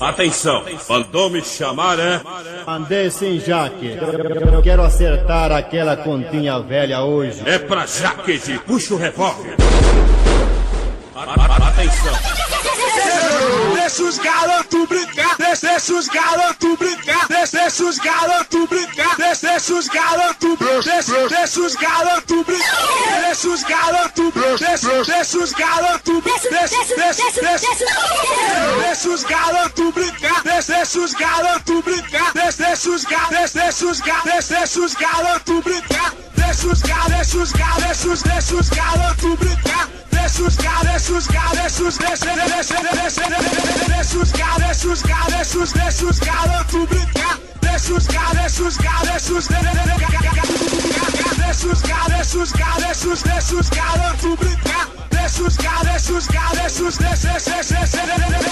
Atenção, mandou me chamar, é? Mandei sim, Jaque. Eu quero acertar aquela continha velha hoje. É pra Jaque, puxa o revólver. Atenção. Deixa os garotos brincar, deixa os garotos brincar, deixa os garotos brincar, deixa os garotos brincar, deixa os garotos brincar, deixa os garotos brincar, deixa os garotos brincar, deixa os garotos brincar, deixa os garotos brincar, deixa os garotos brincar, deixa os garotos brincar, deixa os garotos brincar. Deixa os garotos brincar. Deixa os garotos brincar.